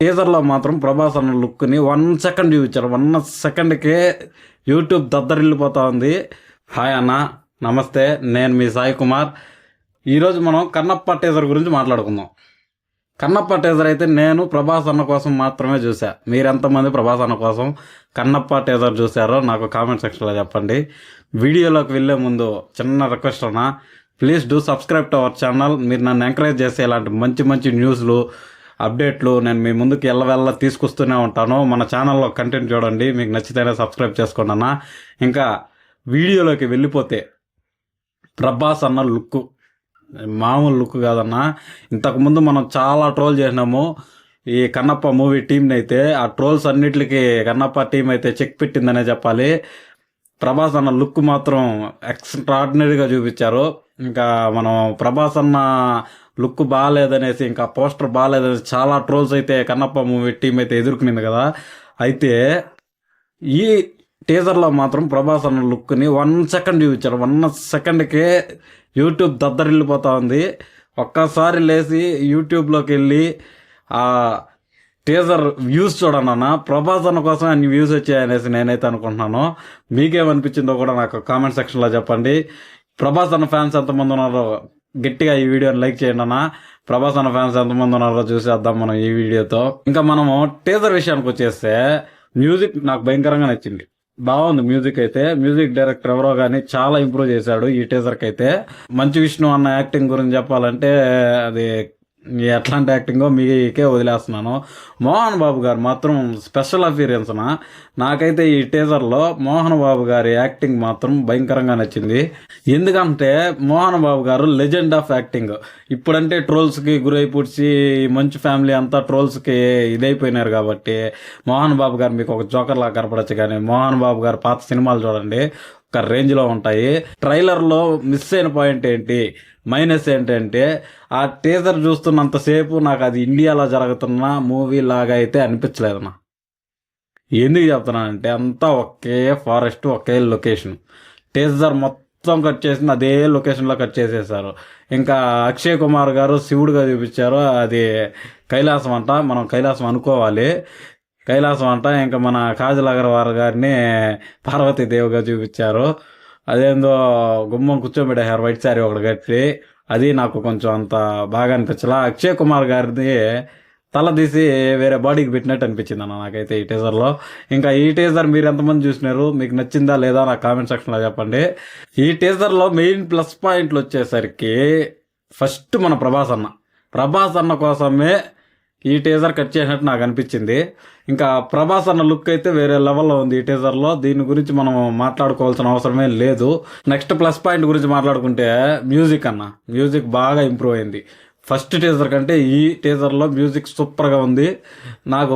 టీజర్లో మాత్రం ప్రభాస్ అన్న లుక్ని 1 సెకండ్ చూపించారు. 1 సెకండ్కే యూట్యూబ్ దద్దరిల్లిపోతా ఉంది. హాయ్ అన్న, నమస్తే, నేను మీ సాయి కుమార్. ఈరోజు మనం కన్నప్ప టీజర్ గురించి మాట్లాడుకుందాం. కన్నప్ప టీజర్ అయితే నేను ప్రభాస్ అన్న కోసం మాత్రమే చూసా. మీరెంతమంది ప్రభాస్ అన్న కోసం కన్నప్ప టీజర్ చూసారో నాకు కామెంట్ సెక్షన్లో చెప్పండి. వీడియోలోకి వెళ్ళే ముందు చిన్న రిక్వెస్ట్ అన్న, please do subscribe to our channel. మీరు నన్ను ఎంకరేజ్ చేసే ఇలాంటి మంచి మంచి న్యూస్లు, అప్డేట్లు నేను మీ ముందుకు ఎల్లవెల్ల తీసుకొస్తూనే ఉంటాను. మన ఛానల్లో కంటెంట్ చూడండి, మీకు నచ్చితేనే సబ్స్క్రైబ్ చేసుకోండి అన్న. ఇంకా వీడియోలోకి వెళ్ళిపోతే, ప్రభాస్ అన్న లుక్ మామూలు లుక్ కాదన్న. ఇంతకుముందు మనం చాలా ట్రోల్ చేసినాము ఈ కన్నప్ప మూవీ టీంని అయితే. ఆ ట్రోల్స్ అన్నిటికీ కన్నప్ప టీం అయితే చెక్ పెట్టిందనే చెప్పాలి. ప్రభాస్ అన్న లుక్ మాత్రం ఎక్స్ట్రాడినరీగా చూపించారు. ఇంకా మనం ప్రభాస్ అన్న లుక్ బాగాలేదనేసి, ఇంకా పోస్టర్ బాగాలేదనేసి చాలా ట్రోల్స్ అయితే కన్నప్ప మూవీ టీం అయితే ఎదుర్కొనింది కదా. అయితే ఈ టీజర్లో మాత్రం ప్రభాస్ అన్న లుక్ని 1 సెకండ్ చూపించారు. 1 సెకండ్కే యూట్యూబ్ దద్దరిల్లిపోతా ఉంది. ఒక్కసారి లేచి యూట్యూబ్లోకి వెళ్ళి ఆ టీజర్ వ్యూస్ చూడండి అన్న. ప్రభాస్ అన్న కోసం అన్ని వ్యూస్ వచ్చాయనేసి నేనైతే అనుకుంటున్నాను. మీకేమనిపించిందో కూడా నాకు కామెంట్ సెక్షన్లో చెప్పండి. ప్రభాస్ అన్న ఫ్యాన్స్ ఎంతమంది ఉన్నారో గట్టిగా ఈ వీడియోని లైక్ చేయండి అన్న. ప్రభాస్ అన్న ఫ్యాన్స్ ఎంతమంది ఉన్నారో చూసేద్దాం మనం ఈ వీడియోతో. ఇంకా మనము టీజర్ విషయానికి వచ్చేస్తే, మ్యూజిక్ నాకు భయంకరంగా నచ్చింది. బాగుంది మ్యూజిక్ అయితే. మ్యూజిక్ డైరెక్టర్ ఎవరో కానీ చాలా ఇంప్రూవ్ చేశాడు ఈ టీజర్కి అయితే. మంచు విష్ణు అన్న యాక్టింగ్ గురించి చెప్పాలంటే అది ఎట్లాంటి యాక్టింగో మీకే వదిలేస్తున్నాను. మోహన్ బాబు గారు మాత్రం స్పెషల్ అపీరియన్స్. నాకైతే ఈ టీజర్లో మోహన్ బాబు గారి యాక్టింగ్ మాత్రం భయంకరంగా నచ్చింది. ఎందుకంటే మోహన్ బాబు గారు లెజెండ్ ఆఫ్ యాక్టింగ్. ఇప్పుడంటే ట్రోల్స్కి గురై పుడిచి మంచి ఫ్యామిలీ అంతా ట్రోల్స్కి ఇదైపోయినారు కాబట్టి మోహన్ బాబు గారు మీకు ఒక జోకర్లా కనపడచ్చు. కానీ మోహన్ బాబు గారు పాత సినిమాలు చూడండి, ఒక రేంజ్లో ఉంటాయి. ట్రైలర్లో మిస్ అయిన పాయింట్ ఏంటి, మైనస్ ఏంటంటే, ఆ టీజర్ చూస్తున్నంతసేపు నాకు అది ఇండియాలో జరుగుతున్న మూవీ లాగా అయితే అనిపించలేదన్న. ఎందుకు చెప్తున్నానంటే, అంతా ఒకే ఫారెస్ట్, ఒకే లొకేషన్. టీజర్ మొత్తం కట్ చేసింది అదే లొకేషన్లో కట్ చేసేసారు. ఇంకా అక్షయ్ కుమార్ గారు శివుడుగా చూపించారు. అది కైలాసం అంట, మనం కైలాసం అనుకోవాలి. కైలాసం అంట. ఇంకా మన కాజల్ అగర్వాల్ గారిని పార్వతీదేవిగా చూపించారు. అదేందో గుమ్మం కూర్చోబెట్టారు వైట్ శారీ ఒకటి కట్టి. అది నాకు కొంచెం అంత బాగా అనిపించలా. అక్షయ్ కుమార్ గారిది తల తీసి వేరే బాడీకి పెట్టినట్టు అనిపించింది అన్న నాకైతే ఈ టీజర్లో. ఇంకా ఈ టీజర్ మీరు ఎంతమంది చూసినారు, మీకు నచ్చిందా లేదా నాకు కామెంట్ సెక్షన్లో చెప్పండి. ఈ టీజర్లో మెయిన్ ప్లస్ పాయింట్లు వచ్చేసరికి, ఫస్ట్ మన ప్రభాస్ అన్న కోసమే ఈ టీజర్ కట్ చేసినట్టు నాకు అనిపించింది. ఇంకా ప్రభాస్ అన్న లుక్ అయితే వేరే లెవెల్లో ఉంది ఈ టీజర్లో. దీని గురించి మనం మాట్లాడుకోవాల్సిన అవసరమే లేదు. నెక్స్ట్ ప్లస్ పాయింట్ గురించి మాట్లాడుకుంటే, మ్యూజిక్ అన్న. మ్యూజిక్ బాగా ఇంప్రూవ్ అయింది ఫస్ట్ టీజర్ కంటే. ఈ టీజర్లో మ్యూజిక్ సూపర్గా ఉంది. నాకు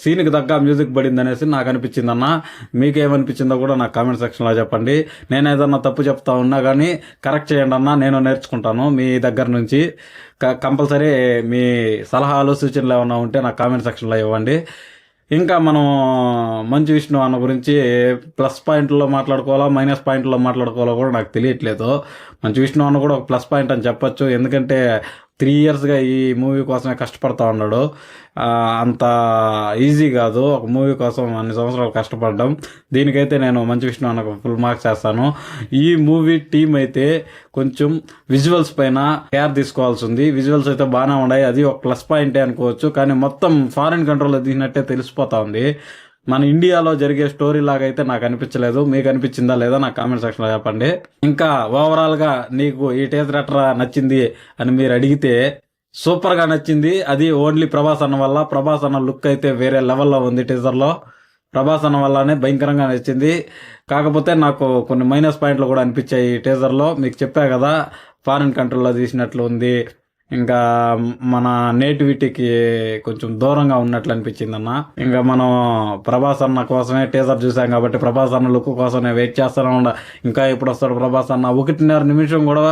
సీన్కి తగ్గ మ్యూజిక్ పడింది అనేసి నాకు అనిపించింది అన్న. మీకేమనిపించిందో కూడా నాకు కామెంట్ సెక్షన్లో చెప్పండి. నేను ఏదన్నా తప్పు చెప్తా ఉన్నా కానీ కరెక్ట్ చేయండి అన్న, నేను నేర్చుకుంటాను మీ దగ్గర నుంచి. కంపల్సరీ మీ సలహాలు సూచనలు ఏమన్నా ఉంటే నాకు కామెంట్ సెక్షన్లో ఇవ్వండి. ఇంకా మనం మంచు విష్ణు అన్న గురించి ప్లస్ పాయింట్లో మాట్లాడుకోవాలా, మైనస్ పాయింట్లో మాట్లాడుకోవాలో కూడా నాకు తెలియట్లేదు. మంచు విష్ణు అన్న కూడా ఒక ప్లస్ పాయింట్ అని చెప్పొచ్చు. ఎందుకంటే 3 yearsగా ఈ మూవీ కోసమే కష్టపడతా ఉన్నాడు. అంత ఈజీ కాదు ఒక మూవీ కోసం అన్ని సంవత్సరాలు కష్టపడడం. దీనికైతే నేను మంచు విష్ణు అన్నకు ఫుల్ మార్క్స్ చేస్తాను. ఈ మూవీ టీం అయితే కొంచెం విజువల్స్ పైన కేర్ తీసుకోవాల్సి ఉంది. విజువల్స్ అయితే బాగానే ఉన్నాయి, అది ఒక ప్లస్ పాయింటే అనుకోవచ్చు. కానీ మొత్తం ఫారిన్ కంట్రోల్లో తీసినట్టే తెలిసిపోతా ఉంది. మన ఇండియాలో జరిగే స్టోరీ లాగా అయితే నాకు అనిపించలేదు. మీకు అనిపించిందా లేదా నాకు కామెంట్ సెక్షన్లో చెప్పండి. ఇంకా ఓవరాల్గా నీకు ఈ టీజర్ ఎట్లా నచ్చింది అని మీరు అడిగితే, సూపర్గా నచ్చింది. అది ఓన్లీ ప్రభాస్ అన్న వల్ల. ప్రభాస్ అన్న లుక్ అయితే వేరే లెవెల్లో ఉంది టీజర్లో. ప్రభాస్ అన్న వల్లనే భయంకరంగా నచ్చింది. కాకపోతే నాకు కొన్ని మైనస్ పాయింట్లు కూడా అనిపించాయి ఈ టీజర్లో. మీకు చెప్పా కదా, ఫారిన్ కంట్రీలో తీసినట్లు ఉంది. ఇంకా మన నేటివిటీకి కొంచెం దూరంగా ఉన్నట్లు అనిపించింది అన్న. ఇంకా మనం ప్రభాస్ అన్న కోసమే టీజర్ చూసాం కాబట్టి ప్రభాస్ అన్న లుక్ కోసం నేను వెయిట్ చేస్తాను ఉండ. ఇంకా ఎప్పుడు వస్తాడు ప్రభాస్ అన్న, 1.5 నిమిషం కూడా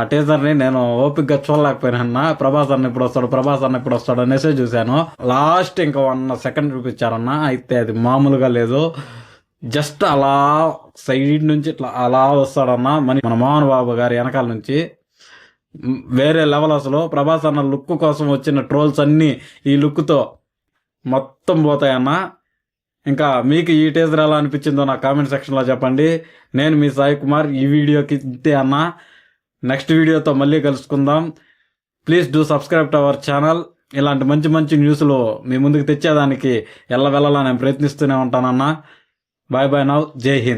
ఆ టీజర్ని నేను ఓపిక్గా చూడలేకపోయినా. ప్రభాస్ అన్న ఇప్పుడు వస్తాడు అనేసి చూశాను. లాస్ట్ ఇంకా 1 సెకండ్ చూపించారన్న. అయితే అది మామూలుగా లేదు. జస్ట్ అలా సైడ్ నుంచి ఇట్లా అలా వస్తాడన్న. మన మోహన్ బాబు గారి వెనకాల నుంచి వేరే లెవెల్. అసలు ప్రభాస్ అన్న లుక్ కోసం వచ్చిన ట్రోల్స్ అన్నీ ఈ లుక్తో మొత్తం పోతాయన్న. ఇంకా మీకు ఈ టీజర్ ఎలా అనిపించిందో నా కామెంట్ సెక్షన్లో చెప్పండి. నేను మీ సాయి కుమార్. ఈ వీడియోకి ఇంతే అన్న. నెక్స్ట్ వీడియోతో మళ్ళీ కలుసుకుందాం. Please do subscribe to our channel. ఇలాంటి మంచి మంచి న్యూస్లు మీ ముందుకు తెచ్చేదానికి ఎల్లవెల్లలా నేను ప్రయత్నిస్తూనే ఉంటానన్నా. Bye bye now. జై హింద్.